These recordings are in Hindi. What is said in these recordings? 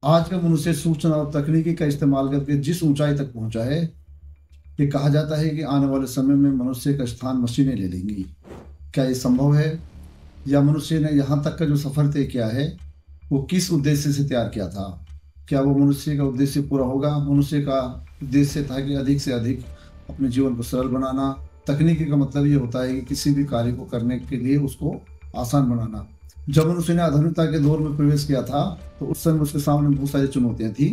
आज का मनुष्य सूचना और तकनीकी का इस्तेमाल करके जिस ऊंचाई तक पहुंचा है, ये कहा जाता है कि आने वाले समय में मनुष्य का स्थान मशीनें ले लेंगी। क्या ये संभव है? या मनुष्य ने यहाँ तक का जो सफर तय किया है, वो किस उद्देश्य से तैयार किया था? क्या वो मनुष्य का उद्देश्य पूरा होगा? मनुष्य का उद्देश्य था कि अधिक से अधिक अपने जीवन को सरल बनाना। तकनीकी का मतलब ये होता है कि किसी भी कार्य को करने के लिए उसको आसान बनाना। जब मनुष्य ने आधुनिकता के दौर में प्रवेश किया था, तो उस समय उसके सामने बहुत सारी चुनौतियां थी,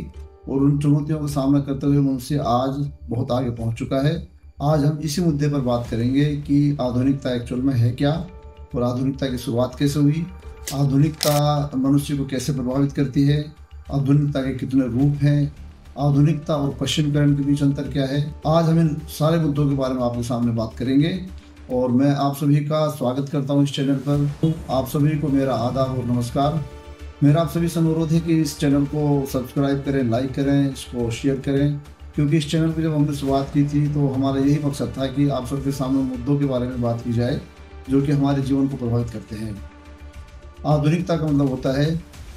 और उन चुनौतियों का सामना करते हुए मनुष्य आज बहुत आगे पहुंच चुका है। आज हम इसी मुद्दे पर बात करेंगे कि आधुनिकता एक्चुअल में है क्या, और आधुनिकता की शुरुआत कैसे हुई, आधुनिकता मनुष्य को कैसे प्रभावित करती है, आधुनिकता के कितने रूप हैं, आधुनिकता और पश्चिमीकरण के बीच अंतर क्या है। आज हम इन सारे मुद्दों के बारे में आपके सामने बात करेंगे, और मैं आप सभी का स्वागत करता हूं इस चैनल पर। आप सभी को मेरा आदाब और नमस्कार। मेरा आप सभी से अनुरोध है कि इस चैनल को सब्सक्राइब करें, लाइक करें, इसको शेयर करें, क्योंकि इस चैनल पर जब हमने शुरुआत की थी तो हमारा यही मकसद था कि आप सबके सामने मुद्दों के बारे में बात की जाए जो कि हमारे जीवन को प्रभावित करते हैं। आधुनिकता का मतलब होता है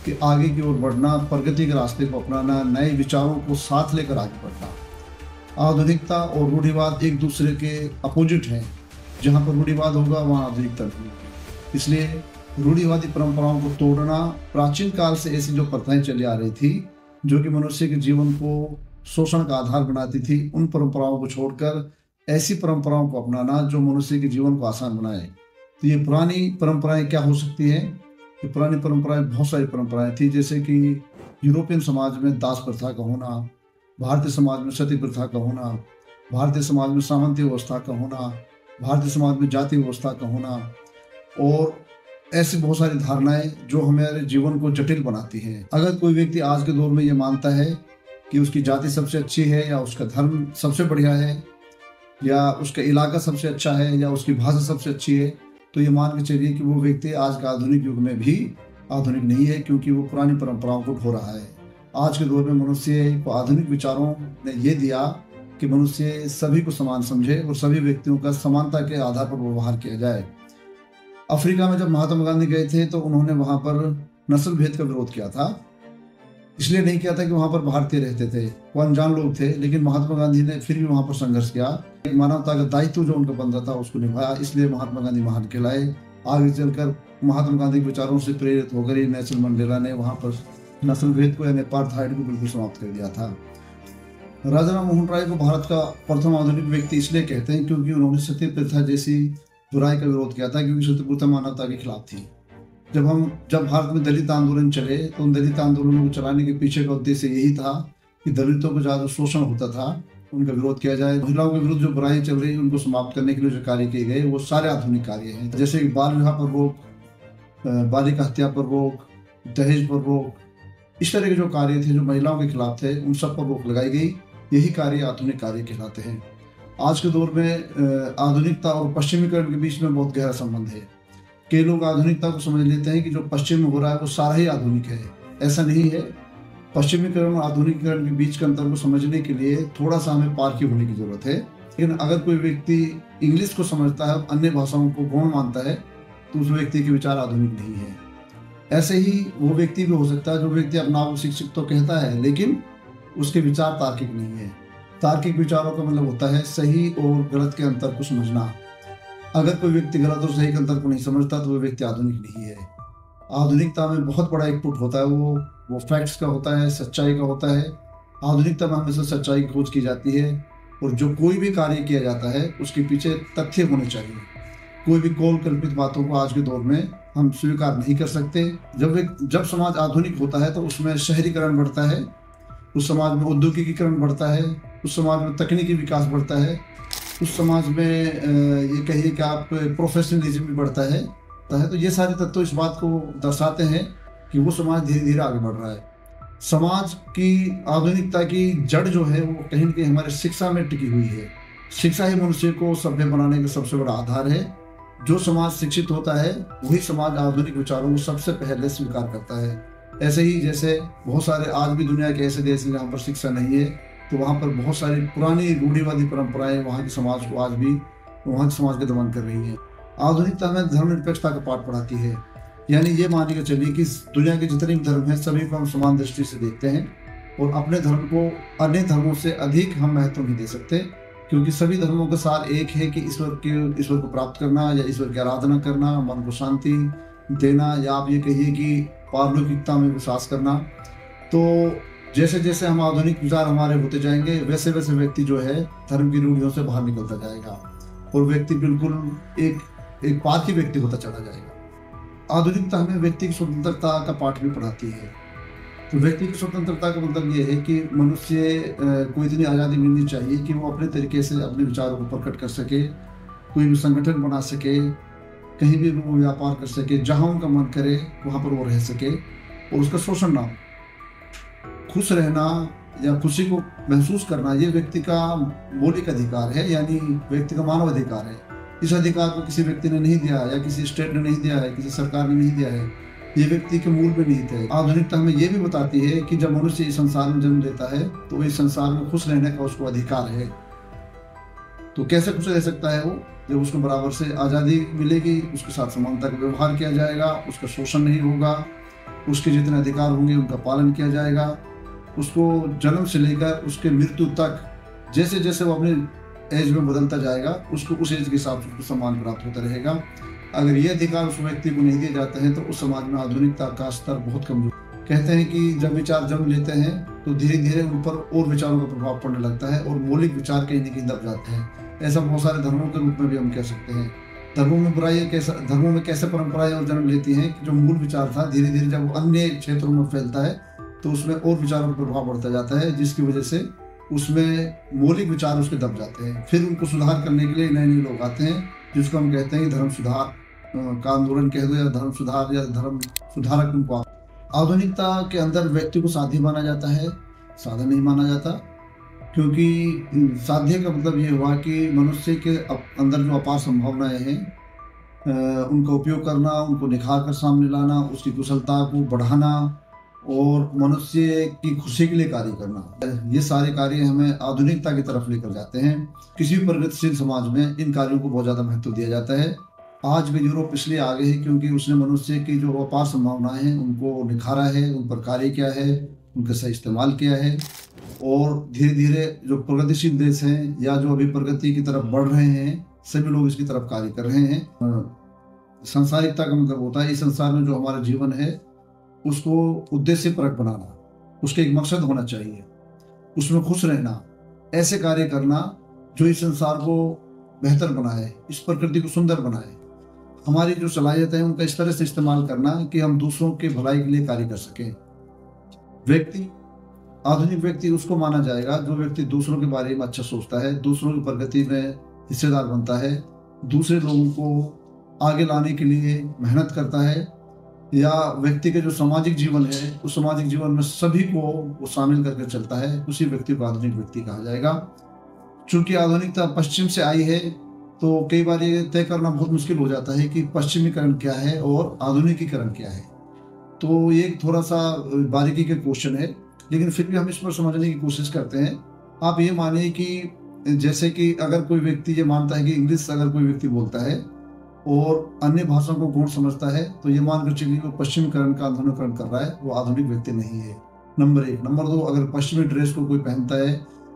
कि आगे की ओर बढ़ना, प्रगति के रास्ते को अपनाना, नए विचारों को साथ लेकर आगे बढ़ना। आधुनिकता और रूढ़िवाद एक दूसरे के अपोजिट हैं। जहाँ पर रूढ़िवाद होगा वहाँ आधुनिकता होगी। इसलिए रूढ़िवादी परंपराओं को तोड़ना, प्राचीन काल से ऐसी जो प्रथाएं चली आ रही थी जो कि मनुष्य के जीवन को शोषण का आधार बनाती थी, उन परंपराओं को छोड़कर ऐसी परंपराओं को अपनाना जो मनुष्य के जीवन को आसान बनाए। तो ये पुरानी परंपराएं क्या हो सकती हैं? ये पुरानी परंपराएं बहुत सारी परंपराएं थी, जैसे कि यूरोपियन समाज में दास प्रथा का होना, भारतीय समाज में सती प्रथा का होना, भारतीय समाज में सामंती व्यवस्था का होना, भारतीय समाज में जाति व्यवस्था का होना, और ऐसी बहुत सारी धारणाएं जो हमारे जीवन को जटिल बनाती हैं। अगर कोई व्यक्ति आज के दौर में ये मानता है कि उसकी जाति सबसे अच्छी है, या उसका धर्म सबसे बढ़िया है, या उसका इलाका सबसे अच्छा है, या उसकी भाषा सबसे अच्छी है, तो ये मान के चलिए कि वो व्यक्ति आज का आधुनिक युग में भी आधुनिक नहीं है, क्योंकि वो पुरानी परंपराओं को ढो रहा है। आज के दौर में मनुष्य को आधुनिक विचारों ने ये दिया कि मनुष्य सभी को समान समझे और सभी व्यक्तियों का समानता के आधार पर व्यवहार किया जाए। अफ्रीका में जब महात्मा गांधी गए थे तो उन्होंने वहां पर नस्ल भेद का विरोध किया था। इसलिए नहीं किया था कि वहां पर भारतीय रहते थे, वो अनजान लोग थे, लेकिन महात्मा गांधी ने फिर भी वहां पर संघर्ष किया। एक मानवता का दायित्व जो उनका बन रहा था उसको निभाया, इसलिए महात्मा गांधी महान कहलाए। आगे चलकर महात्मा गांधी के विचारों से प्रेरित होकर ही नेल्सन मंडेला ने वहां पर नस्ल भेद को, यानी अपार्थाइड को बिल्कुल समाप्त कर दिया था। राजा राम मोहन राय को भारत का प्रथम आधुनिक व्यक्ति इसलिए कहते हैं क्योंकि उन्होंने सती प्रथा जैसी बुराई का विरोध किया था, क्योंकि सती प्रथा मानवता के खिलाफ थी। जब भारत में दलित आंदोलन चले तो उन दलित आंदोलनों को चलाने के पीछे का उद्देश्य यही था कि दलितों को ज्यादा शोषण होता था, उनका विरोध किया जाए। महिलाओं के विरुद्ध जो बुराई चल रही है उनको समाप्त करने के लिए जो कार्य किए गए वो सारे आधुनिक कार्य हैं, जैसे बाल विवाह पर रोक, बालिका हत्या पर रोक, दहेज पर रोक, इस तरह के जो कार्य थे जो महिलाओं के खिलाफ थे उन सब पर रोक लगाई गई। यही कार्य आधुनिक कार्य कहलाते हैं। आज के दौर में आधुनिकता और पश्चिमीकरण के बीच में बहुत गहरा संबंध है। कई लोग आधुनिकता को समझ लेते हैं कि जो पश्चिम में हो रहा है वो सारा ही आधुनिक है। ऐसा नहीं है। पश्चिमीकरण और आधुनिकीकरण के बीच के अंतर को समझने के लिए थोड़ा सा हमें पारखी होने की जरूरत है। लेकिन अगर कोई व्यक्ति इंग्लिश को समझता है, अन्य भाषाओं को गौण मानता है, तो उस व्यक्ति के विचार आधुनिक नहीं है। ऐसे ही वो व्यक्ति भी हो सकता है जो व्यक्ति अपना आप शिक्षित तो कहता है, लेकिन उसके विचार तार्किक नहीं है। तार्किक विचारों का मतलब होता है सही और गलत के अंतर को समझना। अगर कोई व्यक्ति गलत और सही के अंतर को नहीं समझता तो वो व्यक्ति आधुनिक नहीं है। आधुनिकता में बहुत बड़ा इनपुट होता है, वो फैक्ट्स का होता है, सच्चाई का होता है। आधुनिकता में हमेशा सच्चाई की खोज की जाती है, और जो कोई भी कार्य किया जाता है उसके पीछे तथ्य होने चाहिए। कोई भी कौल कल्पित बातों को आज के दौर में हम स्वीकार नहीं कर सकते। जब समाज आधुनिक होता है तो उसमें शहरीकरण बढ़ता है, उस समाज में औद्योगिकीकरण बढ़ता है, उस समाज में तकनीकी विकास बढ़ता है, उस समाज में ये कहिए कि आप प्रोफेशनलिज्म भी बढ़ता है। तो ये सारे तत्व इस बात को दर्शाते हैं कि वो समाज धीरे धीरे आगे बढ़ रहा है। समाज की आधुनिकता की जड़ जो है वो कहीं न कहीं हमारे शिक्षा में टिकी हुई है। शिक्षा ही मनुष्य को सभ्य बनाने का सबसे बड़ा आधार है। जो समाज शिक्षित होता है वही समाज आधुनिक विचारों को सबसे पहले स्वीकार करता है। ऐसे ही जैसे बहुत सारे आज भी दुनिया के ऐसे देश हैं जहाँ पर शिक्षा नहीं है, तो वहाँ पर बहुत सारी पुरानी रूढ़िवादी परंपराएं वहाँ के समाज को आज भी वहाँ के समाज के दमन कर रही हैं। आधुनिकता में धर्मनिरपेक्षता का पाठ पढ़ाती है। यानी ये मान के चलिए कि दुनिया के जितने भी धर्म हैं सभी को हम समान दृष्टि से देखते हैं और अपने धर्म को अन्य धर्मों से अधिक हम महत्व नहीं दे सकते, क्योंकि सभी धर्मों का सार एक है कि ईश्वर को प्राप्त करना या ईश्वर की आराधना करना, मन को शांति देना, या आप ये कहिए कि पारलौकिकता में विश्वास करना। तो जैसे जैसे हम आधुनिक विचार हमारे होते जाएंगे वैसे वैसे व्यक्ति जो है धर्म की रूढ़ियों से बाहर निकलता जाएगा और व्यक्ति बिल्कुल एक पारखी व्यक्ति होता चला जाएगा। आधुनिकता हमें व्यक्ति की स्वतंत्रता का पाठ भी पढ़ाती है। तो व्यक्ति की स्वतंत्रता का मतलब ये है कि मनुष्य को इतनी आज़ादी मिलनी चाहिए कि वो अपने तरीके से अपने विचारों को प्रकट कर सके, कोई भी संगठन बना सके, कहीं भी वो व्यापार कर सके, जहाँ उनका मन करे वहाँ पर वो रह सके और उसका शोषण ना हो। खुश रहना या खुशी को महसूस करना ये व्यक्ति का मौलिक अधिकार है, यानी व्यक्ति का मानव अधिकार है। इस अधिकार को किसी व्यक्ति ने नहीं दिया या किसी स्टेट ने नहीं दिया है, किसी सरकार ने नहीं दिया है, ये व्यक्ति के मूल में निहित है। आधुनिकता हमें ये भी बताती है कि जब मनुष्य इस संसार में जन्म लेता है तो इस संसार में खुश रहने का उसको अधिकार है। तो कैसे खुश रह सकता है वो? जब उसको बराबर से आज़ादी मिलेगी, उसके साथ समानता का व्यवहार किया जाएगा, उसका शोषण नहीं होगा, उसके जितने अधिकार होंगे उनका पालन किया जाएगा, उसको जन्म से लेकर उसके मृत्यु तक जैसे जैसे वो अपने एज में बदलता जाएगा उसको उस एज के हिसाब से उसको सम्मान प्राप्त होता रहेगा। अगर ये अधिकार उस व्यक्ति को नहीं दिए जाते हैं तो उस समाज में आधुनिकता का स्तर बहुत कमजोर। कहते हैं कि जब विचार जन्म लेते हैं तो धीरे धीरे उन पर और विचारों का प्रभाव पड़ने लगता है और मौलिक विचार कहीं न कहीं दब जाते हैं। ऐसा बहुत सारे धर्मों के रूप में भी हम कह सकते हैं। धर्मों में कैसे परंपराएं और जन्म लेती हैं कि जो मूल विचार था धीरे धीरे जब अन्य क्षेत्रों में फैलता है तो उसमें और विचारों का प्रभाव बढ़ता जाता है, जिसकी वजह से उसमें मौलिक विचार उसके दब जाते हैं। फिर उनको सुधार करने के लिए नए नए लोग आते हैं, जिसको हम कहते हैं धर्म सुधार का आंदोलन कह दो या धर्म सुधार या धर्म सुधारक उनको। आधुनिकता के अंदर व्यक्ति को साध्य माना जाता है, साधन नहीं माना जाता, क्योंकि साध्य का मतलब ये हुआ कि मनुष्य के अंदर जो अपार संभावनाएं हैं उनका उपयोग करना, उनको निखार कर सामने लाना, उसकी कुशलता को बढ़ाना और मनुष्य की खुशी के लिए कार्य करना, ये सारे कार्य हमें आधुनिकता की तरफ लेकर जाते हैं। किसी भी प्रगतिशील समाज में इन कार्यों को बहुत ज़्यादा महत्व दिया जाता है। आज भी यूरोप इसलिए आगे है क्योंकि उसने मनुष्य की जो अपार संभावनाएं हैं उनको निखारा है, उन पर कार्य किया है, उनका सही इस्तेमाल किया है और धीरे धीरे जो प्रगतिशील देश हैं या जो अभी प्रगति की तरफ बढ़ रहे हैं सभी लोग इसकी तरफ कार्य कर रहे हैं। सांसारिकता का मतलब होता है इस संसार में जो हमारा जीवन है उसको उद्देश्य परक बनाना, उसके एक मकसद होना चाहिए, उसमें खुश रहना, ऐसे कार्य करना जो इस संसार को बेहतर बनाए, इस प्रकृति को सुंदर बनाए। हमारी जो सलाहियत है उनका इस तरह से इस्तेमाल करना कि हम दूसरों के भलाई के लिए कार्य कर सकें। आधुनिक व्यक्ति उसको माना जाएगा जो व्यक्ति दूसरों के बारे में अच्छा सोचता है, दूसरों की प्रगति में हिस्सेदार बनता है, दूसरे लोगों को आगे लाने के लिए मेहनत करता है, या व्यक्ति के जो सामाजिक जीवन है उस सामाजिक जीवन में सभी को वो शामिल करके चलता है, उसी व्यक्ति को आधुनिक व्यक्ति कहा जाएगा। चूंकि आधुनिकता पश्चिम से आई है तो कई बार ये तय करना बहुत मुश्किल हो जाता है कि पश्चिमीकरण क्या है और आधुनिकीकरण क्या है। तो ये थोड़ा सा बारीकी के क्वेश्चन है, लेकिन फिर भी हम इस पर समझने की कोशिश करते हैं। आप ये मानिए कि जैसे कि अगर कोई व्यक्ति ये मानता है कि इंग्लिश अगर कोई व्यक्ति बोलता है और अन्य भाषाओं को गौण समझता है तो ये मानकर चलिए वो पश्चिमीकरण का आधुनिकीकरण कर रहा है, वो आधुनिक व्यक्ति नहीं है। नंबर 1। नंबर 2, अगर पश्चिमी ड्रेस को कोई पहनता है,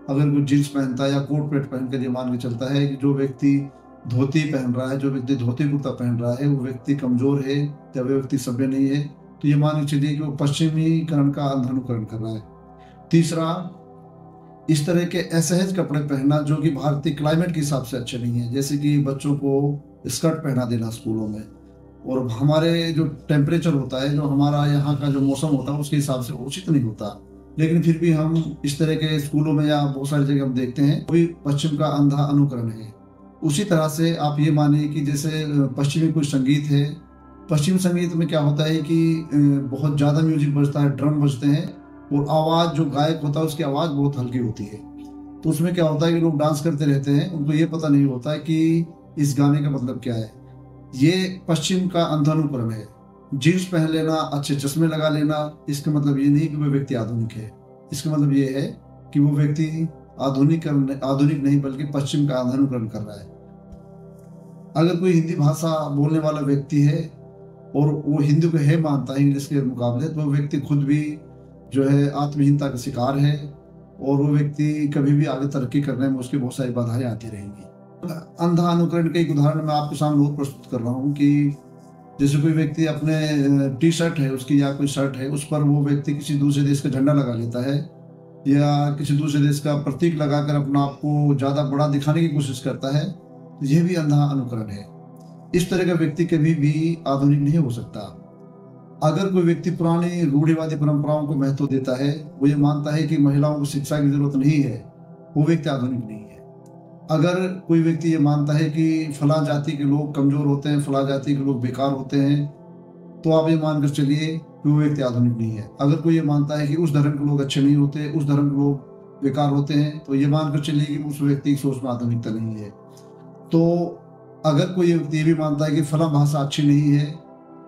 अगर कोई जीन्स पहनता है या कोट पैंट पहनकर ये मान के चलता है कि जो व्यक्ति धोती पहन रहा है, जो व्यक्ति धोती कुर्ता पहन रहा है वो व्यक्ति कमजोर है या वो व्यक्ति सभ्य नहीं है, तो ये मान के चलिए कि वो पश्चिमीकरण का अनुकरण कर रहा है। तीसरा, इस तरह के असहज कपड़े पहनना जो कि भारतीय क्लाइमेट के हिसाब से अच्छे नहीं है, जैसे कि बच्चों को स्कर्ट पहना देना स्कूलों में, और हमारे जो टेम्परेचर होता है, जो हमारा यहाँ का जो मौसम होता है उसके हिसाब से उचित नहीं होता, लेकिन फिर भी हम इस तरह के स्कूलों में या बहुत सारी जगह हम देखते हैं वो भी पश्चिम का अंधा अनुकरण है। उसी तरह से आप ये मानिए कि जैसे पश्चिमी कोई संगीत है, पश्चिमी संगीत में क्या होता है कि बहुत ज़्यादा म्यूजिक बजता है, ड्रम बजते हैं और आवाज़ जो गायक होता है उसकी आवाज़ बहुत हल्की होती है। तो उसमें क्या होता है कि लोग डांस करते रहते हैं, उनको ये पता नहीं होता है कि इस गाने का मतलब क्या है। ये पश्चिम का अंधानुकरण है। जीन्स पहन लेना, अच्छे चश्मे लगा लेना, इसका मतलब ये नहीं कि वो व्यक्ति आधुनिक है। इसका मतलब ये है कि वो व्यक्ति आधुनिक नहीं बल्कि पश्चिम का अंधानुकरण कर रहा है। अगर कोई हिंदी भाषा बोलने वाला व्यक्ति है और वो हिंदू को है मानता है इंग्लिश के मुकाबले, तो वो व्यक्ति खुद भी जो है आत्महीनता का शिकार है और वो व्यक्ति कभी भी आगे तरक्की करने में उसकी बहुत सारी बाधाएं आती रहेंगी। अंधा अनुकरण का एक उदाहरण मैं आपके सामने और प्रस्तुत कर रहा हूँ कि जैसे कोई व्यक्ति अपने टी शर्ट है उसकी या कोई शर्ट है उस पर वो व्यक्ति किसी दूसरे देश का झंडा लगा लेता है या किसी दूसरे देश का प्रतीक लगाकर अपना आप को ज़्यादा बड़ा दिखाने की कोशिश करता है, तो यह भी अंधा अनुकरण है। इस तरह का व्यक्ति कभी भी आधुनिक नहीं हो सकता। अगर कोई व्यक्ति पुरानी रूढ़िवादी परंपराओं को महत्व देता है, वो ये मानता है कि महिलाओं को शिक्षा की जरूरत नहीं है, वो व्यक्ति आधुनिक नहीं है। अगर कोई व्यक्ति ये मानता है कि फला जाति के लोग कमजोर होते हैं, फला जाति के लोग बेकार होते हैं, तो आप ये मानकर चलिए कि वो व्यक्ति आधुनिक नहीं है। अगर कोई ये मानता है कि उस धर्म के लोग अच्छे नहीं होते, उस धर्म के लोग बेकार होते हैं, तो ये मानकर चलिए कि उस व्यक्ति की सोच में आधुनिकता नहीं है। तो अगर कोई व्यक्ति ये भी मानता है कि फला भाषा अच्छी नहीं है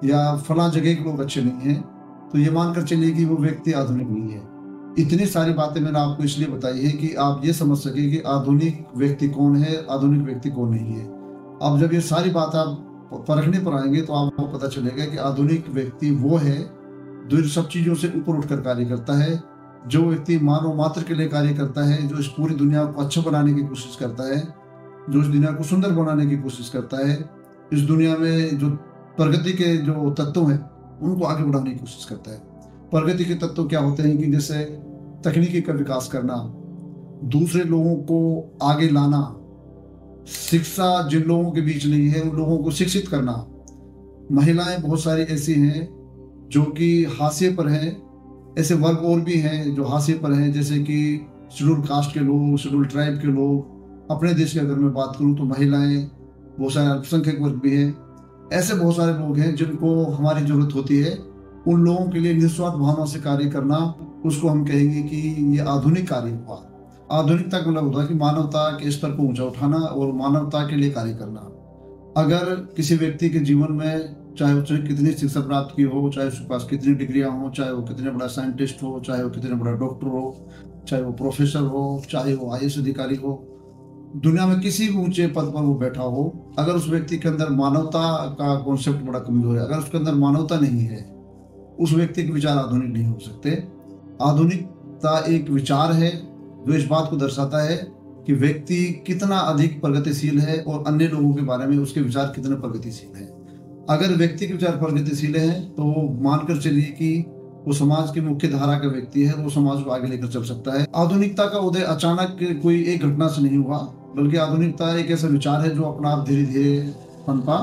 या फला जगह के लोग अच्छे नहीं हैं, तो ये मानकर चलिए कि वो व्यक्ति आधुनिक नहीं है। इतनी सारी बातें मैंने आपको इसलिए बताई है कि आप ये समझ सके कि आधुनिक व्यक्ति कौन है, आधुनिक व्यक्ति कौन नहीं है। अब जब ये सारी बात आप परखने पर आएंगे तो आपको पता चलेगा कि आधुनिक व्यक्ति वो है जो इन सब चीज़ों से ऊपर उठकर कार्य करता है, जो व्यक्ति मानव मात्र के लिए कार्य करता है, जो इस पूरी दुनिया को अच्छा बनाने की कोशिश करता है, जो इस दुनिया को सुंदर बनाने की कोशिश करता है, इस दुनिया में जो प्रगति के जो तत्व हैं उनको आगे बढ़ाने की कोशिश करता है। प्रगति के तत्व क्या होते हैं कि जैसे तकनीकी का विकास करना, दूसरे लोगों को आगे लाना, शिक्षा जिन लोगों के बीच नहीं है उन लोगों को शिक्षित करना। महिलाएं बहुत सारी ऐसी हैं जो कि हाशिए पर हैं, ऐसे वर्ग और भी हैं जो हाशिए पर हैं, जैसे कि शेड्यूल कास्ट के लोग, शेड्यूल ट्राइब के लोग। अपने देश की अगर मैं बात करूं तो महिलाएं, बहुत सारे अल्पसंख्यक वर्ग भी हैं। ऐसे बहुत सारे लोग हैं जिनको हमारी जरूरत होती है। उन लोगों के लिए निस्वार्थ भावना से कार्य करना, उसको हम कहेंगे कि ये आधुनिक कार्य हुआ। आधुनिकता का मतलब होता है कि मानवता के स्तर को ऊंचा उठाना और मानवता के लिए कार्य करना। अगर किसी व्यक्ति के जीवन में चाहे उसने कितनी शिक्षा प्राप्त की हो, चाहे उसके पास कितनी डिग्रियां हो, चाहे वो कितने बड़ा साइंटिस्ट हो, चाहे वो कितने बड़ा डॉक्टर हो, चाहे वो प्रोफेसर हो, चाहे वो आईएएस अधिकारी हो, दुनिया में किसी भी ऊंचे पद पर वो बैठा हो, अगर उस व्यक्ति के अंदर मानवता का कॉन्सेप्ट बड़ा कमजोर है, अगर उसके अंदर मानवता नहीं है, उस व्यक्ति के विचार आधुनिक नहीं हो सकते। आधुनिकता एक विचार है जो इस बात को दर्शाता है कि व्यक्ति कितना अधिक प्रगतिशील है और अन्य लोगों के बारे में उसके विचार कितने प्रगतिशील हैं। अगर व्यक्ति के विचार प्रगतिशील हैं तो मानकर चलिए कि वो समाज की मुख्य धारा का व्यक्ति है, वो समाज को आगे लेकर चल सकता है। आधुनिकता का उदय अचानक कोई एक घटना से नहीं हुआ, बल्कि आधुनिकता एक ऐसा विचार है जो अपना आप धीरे धीरे पनपा।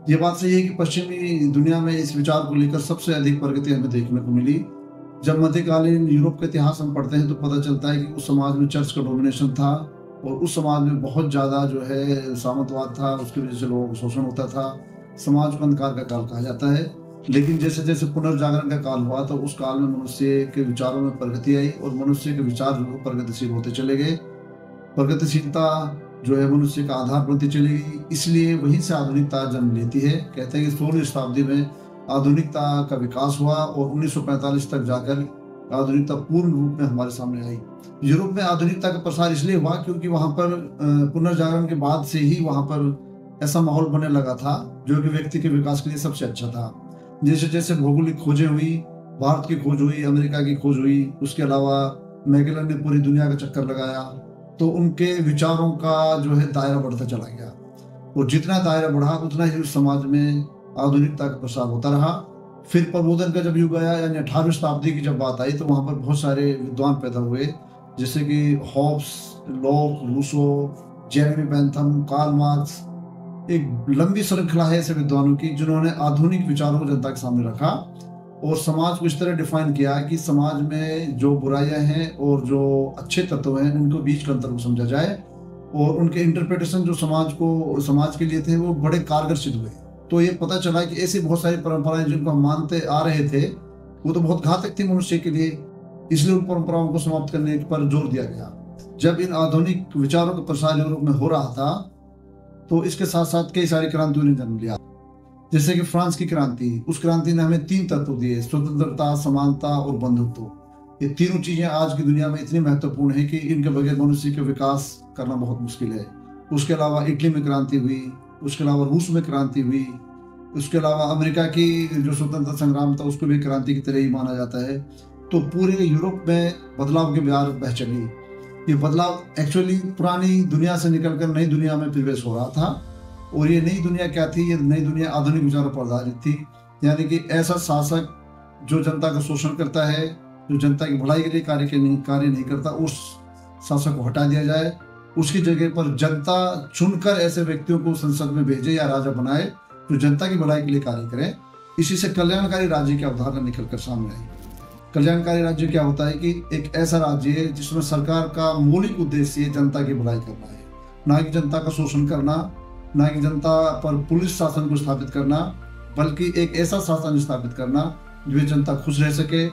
ये बात सही है कि पश्चिमी दुनिया में इस विचार को लेकर सबसे अधिक प्रगति हमें देखने को मिली। जब मध्यकालीन यूरोप का इतिहास हम पढ़ते हैं तो पता चलता है कि उस समाज में चर्च का डोमिनेशन था और उस समाज में बहुत ज़्यादा जो है सामंतवाद था, उसकी वजह से लोगों को शोषण होता था। समाज को अंधकार का काल कहा जाता है। लेकिन जैसे जैसे पुनर्जागरण का काल हुआ तो उस काल में मनुष्य के विचारों में प्रगति आई और मनुष्य के विचार जो है प्रगतिशील होते चले गए। प्रगतिशीलता जो है मनुष्य का आधार बनती चली गई, इसलिए वहीं से आधुनिकता जन्म लेती है। कहते हैं कि 16वीं शताब्दी में आधुनिकता का विकास हुआ और 1945 तक जाकर आधुनिकता पूर्ण रूप में हमारे सामने आई। यूरोप में आधुनिकता का प्रसार इसलिए हुआ क्योंकि वहां पर पुनर्जागरण के बाद से ही वहां पर ऐसा माहौल बनने लगा था जो कि व्यक्ति के विकास के लिए सबसे अच्छा था। जैसे जैसे भौगोलिक खोजें हुई, भारत की खोज हुई, अमेरिका की खोज हुई, उसके अलावा मैगेलन ने पूरी दुनिया का चक्कर लगाया, तो उनके विचारों का जो है दायरा बढ़ता चला गया और जितना दायरा बढ़ा उतना ही उस समाज में आधुनिकता का प्रसार होता रहा। फिर प्रबोधन का जब युग आया यानी 18वीं शताब्दी की जब बात आई तो वहां पर बहुत सारे विद्वान पैदा हुए, जैसे कि Hobbes, Locke, Rousseau, Jeremy Bentham, Karl Marx. एक लंबी श्रृंखला है ऐसे विद्वानों की जिन्होंने आधुनिक विचारों को जनता के सामने रखा और समाज को इस तरह डिफाइन किया कि समाज में जो बुराइयां हैं और जो अच्छे तत्व हैं उनको बीच का अंतर को समझा जाए और उनके इंटरप्रिटेशन जो समाज के लिए थे वो बड़े कारगर सिद्ध हुए। तो ये पता चला कि ऐसी बहुत सारी परंपराएं जिनको हम मानते आ रहे थे वो तो बहुत घातक थी मनुष्य के लिए, इसलिए उन परंपराओं को समाप्त करने पर जोर दिया गया। जब इन आधुनिक विचारों का प्रसार यूरोप में हो रहा था तो इसके साथ साथ कई सारी क्रांतियों ने जन्म लिया, जैसे कि फ्रांस की क्रांति। उस क्रांति ने हमें 3 तत्व दिए, स्वतंत्रता, समानता और बंधुत्व। ये तीनों चीजें आज की दुनिया में इतनी महत्वपूर्ण है कि इनके बगैर मनुष्य का विकास करना बहुत मुश्किल है। उसके अलावा इटली में क्रांति हुई, उसके अलावा रूस में क्रांति हुई, उसके अलावा अमेरिका की जो स्वतंत्रता संग्राम था उसको भी क्रांति की तरह ही माना जाता है। तो पूरे यूरोप में बदलाव की बयार बह चली। ये बदलाव एक्चुअली पुरानी दुनिया से निकलकर नई दुनिया में प्रवेश हो रहा था। और ये नई दुनिया क्या थी? ये नई दुनिया आधुनिक विचारों पर आधारित थी। यानी कि ऐसा शासक जो जनता का शोषण करता है, जो जनता की भलाई के लिए कार्य नहीं करता, उस शासक को हटा दिया जाए। उसकी जगह पर जनता चुनकर ऐसे व्यक्तियों को संसद में भेजे या राजा बनाए जो जनता की भलाई के लिए कार्य करें। इसी से कल्याणकारी राज्य की अवधारणा निकलकर सामने आई। कल्याणकारी राज्य क्या होता है कि एक ऐसा राज्य है जिसमें सरकार का मौलिक उद्देश्य जनता की भलाई करना है, ना कि जनता का शोषण करना, ना कि जनता पर पुलिस शासन को स्थापित करना, बल्कि एक ऐसा शासन स्थापित करना जो जनता खुश रह सके,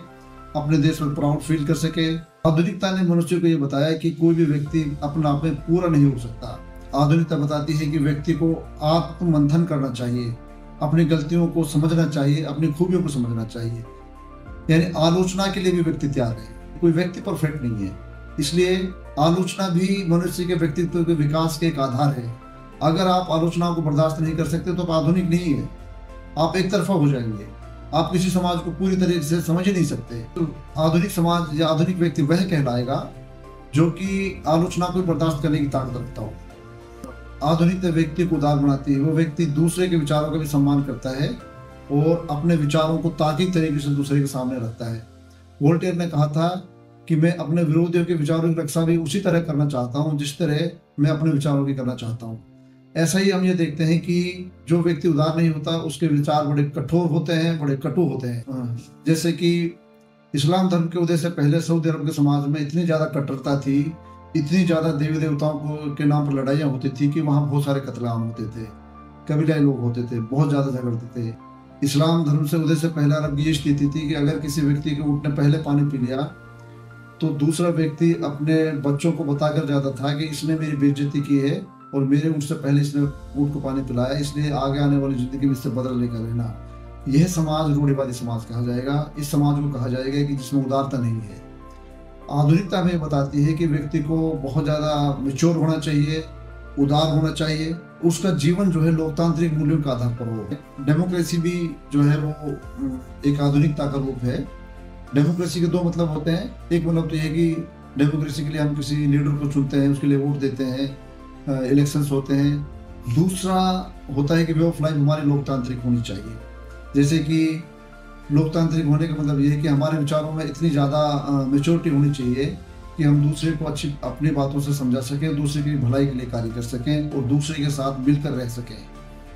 अपने देश में प्राउड फील कर सके। आधुनिकता ने मनुष्य को ये बताया कि कोई भी व्यक्ति अपने आप में पूरा नहीं हो सकता। आधुनिकता बताती है कि व्यक्ति को आत्ममंथन करना चाहिए, अपनी गलतियों को समझना चाहिए, अपनी खूबियों को समझना चाहिए। यानी आलोचना के लिए भी व्यक्ति तैयार है। कोई व्यक्ति परफेक्ट नहीं है, इसलिए आलोचना भी मनुष्य के व्यक्तित्व के विकास के एक आधार है। अगर आप आलोचना को बर्दाश्त नहीं कर सकते तो आप आधुनिक नहीं है, आप एक तरफा हो जाएंगे, आप किसी समाज को पूरी तरीके से समझ ही नहीं सकते। तो आधुनिक समाज या आधुनिक व्यक्ति वह कहलाएगा जो कि आलोचना को बर्दाश्त करने की ताकत रखता हो। आधुनिक व्यक्ति को उदार बनाती है। वो व्यक्ति दूसरे के विचारों का भी सम्मान करता है और अपने विचारों को तार्किक तरीके से दूसरे के सामने रखता है। वोल्टेयर ने कहा था कि मैं अपने विरोधियों के विचारों की रक्षा भी उसी तरह करना चाहता हूँ जिस तरह मैं अपने विचारों की करना चाहता हूँ। ऐसा ही हम ये देखते हैं कि जो व्यक्ति उदार नहीं होता उसके विचार बड़े कठोर होते हैं, बड़े कटु होते हैं। जैसे कि इस्लाम धर्म के उदय से पहले सऊदी अरब के समाज में इतनी ज़्यादा कट्टरता थी, इतनी ज़्यादा देवी देवताओं के नाम पर लड़ाइयाँ होती थी कि वहाँ बहुत सारे कत्लेआम होते थे, कबीलाई लोग होते थे, बहुत ज़्यादा झगड़ते थे। इस्लाम धर्म से उदय से पहले अरब की ये स्थिति थी कि अगर किसी व्यक्ति के ऊँट ने पहले पानी पी लिया तो दूसरा व्यक्ति अपने बच्चों को बताकर जाता था कि इसने मेरी बेइज्जती की है और मेरे ऊँट से पहले इसने ऊँट को पानी पिलाया, इसलिए आगे आने वाली जिंदगी में इससे बदला लेकर रहना। यह समाज रूढ़िवादी समाज कहा जाएगा। इस समाज को कहा जाएगा कि जिसमें उदारता नहीं है। आधुनिकता हमें बताती है कि व्यक्ति को बहुत ज़्यादा मैच्योर होना चाहिए, उदार होना चाहिए, उसका जीवन जो है लोकतांत्रिक मूल्यों के आधार पर हो। डेमोक्रेसी भी जो है वो एक आधुनिकता का रूप है। डेमोक्रेसी के दो मतलब होते हैं। एक मतलब तो यह है कि डेमोक्रेसी के लिए हम किसी लीडर को चुनते हैं, उसके लिए वोट देते हैं, इलेक्शंस होते हैं। दूसरा होता है कि वे ऑफ लाइफ हमारी लोकतांत्रिक होनी चाहिए। जैसे कि लोकतांत्रिक होने का मतलब ये है कि हमारे विचारों में इतनी ज़्यादा मेच्योरिटी होनी चाहिए कि हम दूसरे को अच्छी अपनी बातों से समझा सकें, दूसरे की भलाई के लिए कार्य कर सकें और दूसरे के साथ मिलकर रह सकें।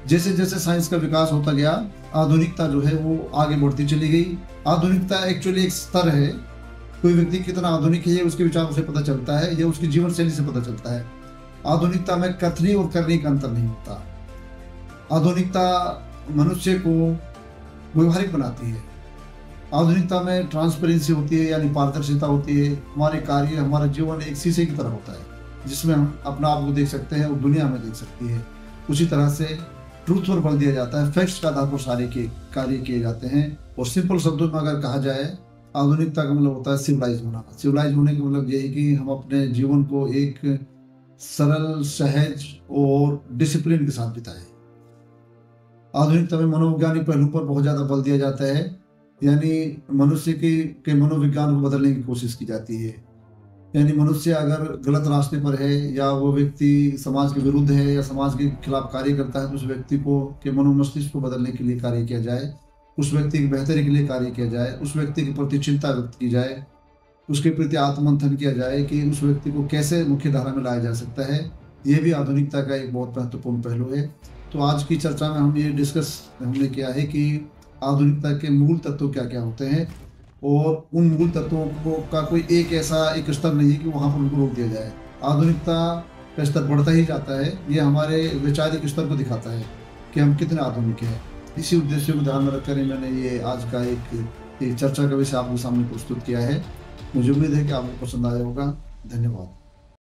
जैसे जैसे साइंस का विकास होता गया, आधुनिकता जो है वो आगे बढ़ती चली गई। आधुनिकता एक्चुअली एक स्तर है। कोई व्यक्ति कितना आधुनिक है उसके विचारों से पता चलता है या उसकी जीवन शैली से पता चलता है। आधुनिकता में कथनी और करनी का अंतर नहीं होता। आधुनिकता मनुष्य को व्यवहारिक बनाती है। आधुनिकता में ट्रांसपेरेंसी होती है, यानी पारदर्शिता होती है। हमारे कार्य, हमारा जीवन एक शीशे की तरह होता है जिसमें हम अपना आप को देख सकते हैं और दुनिया में देख सकती है। उसी तरह से ट्रूथ पर बल दिया जाता है, फैक्ट्स का आधार पर सारे के कार्य किए जाते हैं। और सिंपल शब्दों में अगर कहा जाए, आधुनिकता का मतलब होता है सिविलाइज होना। सिविलाइज होने का मतलब यही कि हम अपने जीवन को एक सरल, सहज और डिसिप्लिन के साथ बिताएं। आधुनिकता में मनोवैज्ञानिक पहलू पर बहुत ज़्यादा बल दिया जाता है, यानी मनुष्य के मनोविज्ञान को बदलने की कोशिश की जाती है। यानी मनुष्य अगर गलत रास्ते पर है या वो व्यक्ति समाज के विरुद्ध है या समाज के खिलाफ कार्य करता है तो उस व्यक्ति को के मनोमस्तिष्क को बदलने के लिए कार्य किया जाए, उस व्यक्ति की बेहतरी के लिए कार्य किया जाए, उस व्यक्ति के प्रति चिंता व्यक्त की जाए, उसके प्रति आत्ममंथन किया जाए कि उस व्यक्ति को कैसे मुख्य धारा में लाया जा सकता है। ये भी आधुनिकता का एक बहुत महत्वपूर्ण पहलू है। तो आज की चर्चा में हम ये डिस्कस हमने किया है कि आधुनिकता के मूल तत्व क्या क्या होते हैं और उन मूल तत्वों को का कोई एक स्तर नहीं है कि वहाँ पर उनको रोक दिया जाए। आधुनिकता का स्तर बढ़ता ही जाता है। ये हमारे वैचारिक स्तर को दिखाता है कि हम कितने आधुनिक हैं। इसी उद्देश्य को ध्यान में रखकर मैंने ये आज का एक चर्चा का विषय आपके सामने प्रस्तुत किया है। मुझे उम्मीद है कि आपको पसंद आया होगा। धन्यवाद।